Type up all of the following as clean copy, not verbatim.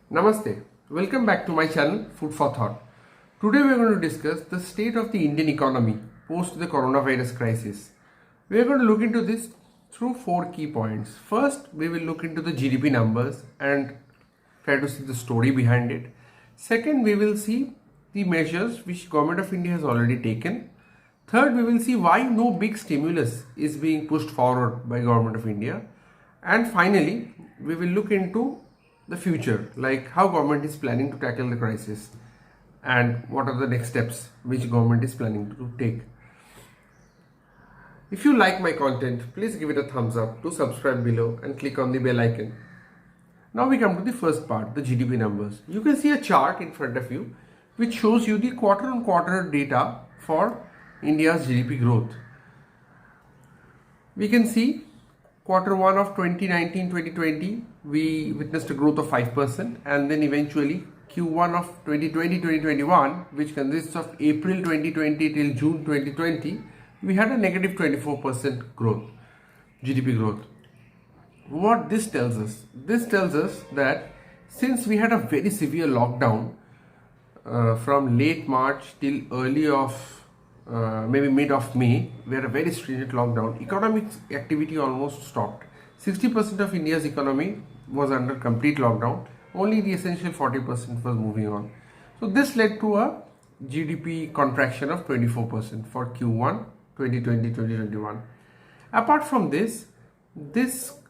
Namaste. Welcome back to my channel Food for Thought. Today we are going to discuss the state of the Indian economy post the coronavirus crisis. We are going to look into this through four key points. First, we will look into the GDP numbers and try to see the story behind it. Second, we will see the measures which Government of India has already taken. Third, we will see why no big stimulus is being pushed forward by Government of India. And finally, we will look into the future, like how government is planning to tackle the crisis and what are the next steps which government is planning to take. If you like my content, please give it a thumbs up, do subscribe below and click on the bell icon. Now we come to the first part, the GDP numbers. You can see a chart in front of you which shows you the quarter on quarter data for India's GDP growth. We can see quarter 1 of 2019-2020 we witnessed a growth of 5%, and then eventually Q1 of 2020-2021, which consists of April 2020 till June 2020, we had a negative 24% growth, GDP growth. What this tells us? This tells us that since we had a very severe lockdown from late March till early of maybe mid of May, we had a very stringent lockdown. Economic activity almost stopped. 60% of India's economy was under complete lockdown. Only the essential 40% was moving on. So this led to a GDP contraction of 24% for Q1 2020-2021. Apart from this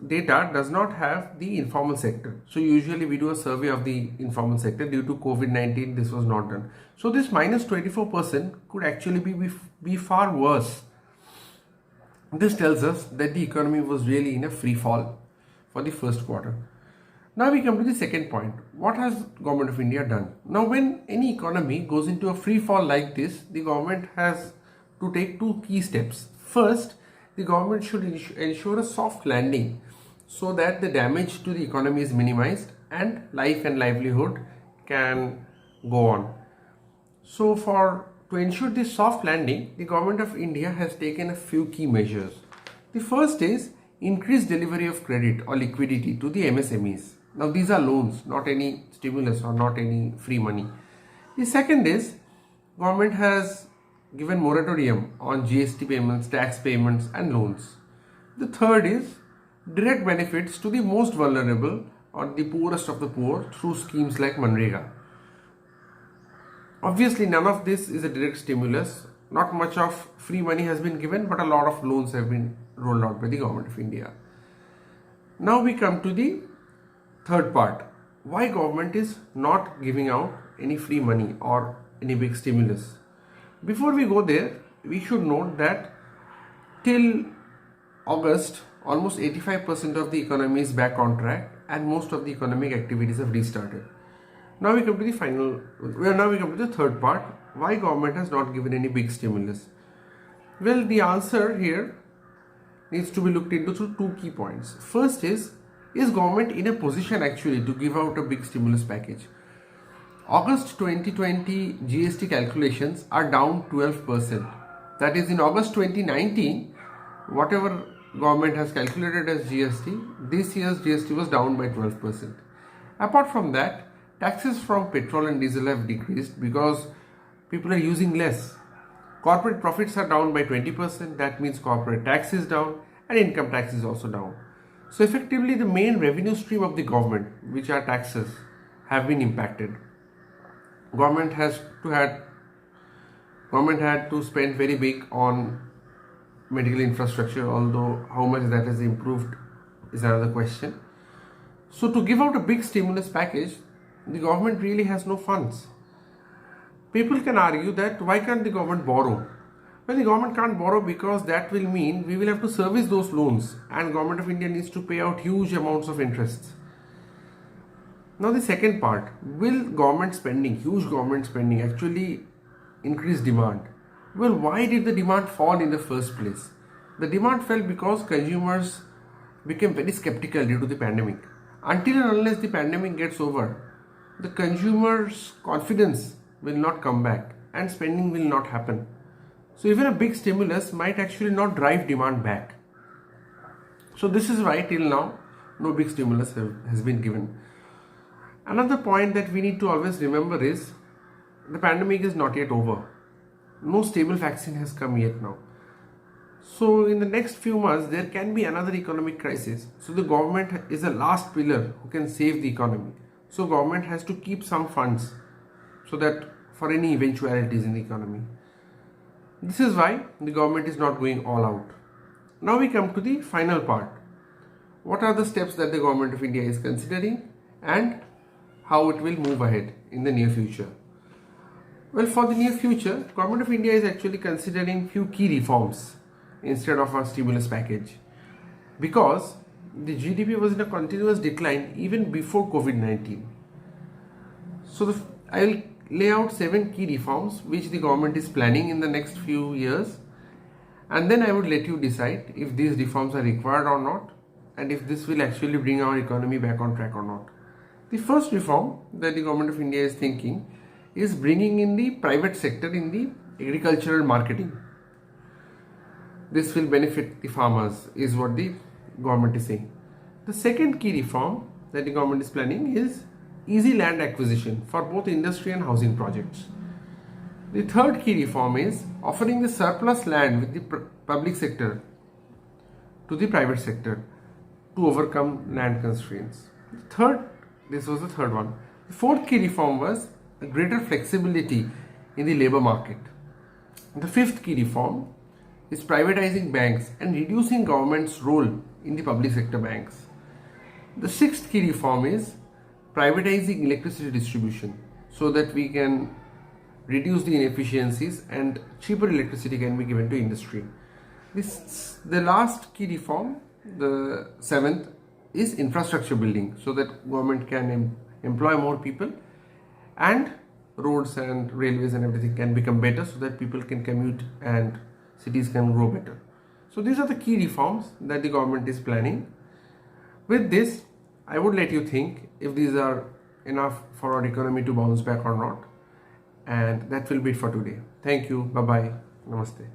data does not have the informal sector. So usually we do a survey of the informal sector. Due to COVID-19, this was not done. So this minus 24% could actually be far worse. This tells us that the economy was really in a free fall for the first quarter. Now we come to the second point. What has Government of India done? Now when any economy goes into a free fall like this, the government has to take two key steps. First, the government should ensure a soft landing so that the damage to the economy is minimized and life and livelihood can go on. So to ensure this soft landing, the Government of India has taken a few key measures. The first is increased delivery of credit or liquidity to the MSMEs. Now these are loans, not any stimulus or not any free money. The second is government has given moratorium on GST payments, tax payments and loans. The third is direct benefits to the most vulnerable or the poorest of the poor through schemes like Manrega. Obviously none of this is a direct stimulus. Not much of free money has been given, but a lot of loans have been rolled out by the Government of India. Now we come to the third part. Why government is not giving out any free money or any big stimulus? Before we go there, we should note that till August, almost 85% of the economy is back on track and most of the economic activities have restarted. Now we come to the third part. Why government has not given any big stimulus? Well, the answer here needs to be looked into through two key points. First is government in a position actually to give out a big stimulus package? August 2020 GST calculations are down 12%. That is, in August 2019, whatever government has calculated as GST, this year's GST was down by 12%. Apart from that, taxes from petrol and diesel have decreased because people are using less. Corporate profits are down by 20%. That means corporate tax is down and income tax is also down. So effectively the main revenue stream of the government, which are taxes, have been impacted. Government had to spend very big on medical infrastructure, although how much that has improved is another question. So to give out a big stimulus package, the government really has no funds. People can argue that why can't the government borrow? Well, the government can't borrow because that will mean we will have to service those loans and Government of India needs to pay out huge amounts of interest. Now the second part, will huge government spending actually increase demand? Well, why did the demand fall in the first place? The demand fell because consumers became very skeptical due to the pandemic. Until and unless the pandemic gets over, the consumers' confidence will not come back and spending will not happen. So even a big stimulus might actually not drive demand back. So this is why till now no big stimulus has been given. Another point that we need to always remember is the pandemic is not yet over. No stable vaccine has come yet now. So in the next few months, there can be another economic crisis. So the government is the last pillar who can save the economy. So government has to keep some funds so that for any eventualities in the economy. This is why the government is not going all out. Now we come to the final part. What are the steps that the government of India is considering and how it will move ahead in the near future? Well, for the near future, Government of India is actually considering few key reforms instead of a stimulus package, because the GDP was in a continuous decline even before COVID-19. So I will lay out 7 key reforms which the government is planning in the next few years, and then I would let you decide if these reforms are required or not, and if this will actually bring our economy back on track or not. The first reform that the Government of India is thinking is bringing in the private sector in the agricultural marketing. This will benefit the farmers, is what the government is saying. The second key reform that the government is planning is easy land acquisition for both industry and housing projects. The third key reform is offering the surplus land with the public sector to the private sector to overcome land constraints. This was the third one. The fourth key reform was a greater flexibility in the labor market. The fifth key reform is privatizing banks and reducing government's role in the public sector banks. The sixth key reform is privatizing electricity distribution so that we can reduce the inefficiencies and cheaper electricity can be given to industry. The last key reform, the seventh, is infrastructure building so that government can employ more people and roads and railways and everything can become better so that people can commute and cities can grow better. So these are the key reforms that the government is planning. With this, I would let you think if these are enough for our economy to bounce back or not. And that will be it for today. Thank you. Bye-bye. Namaste.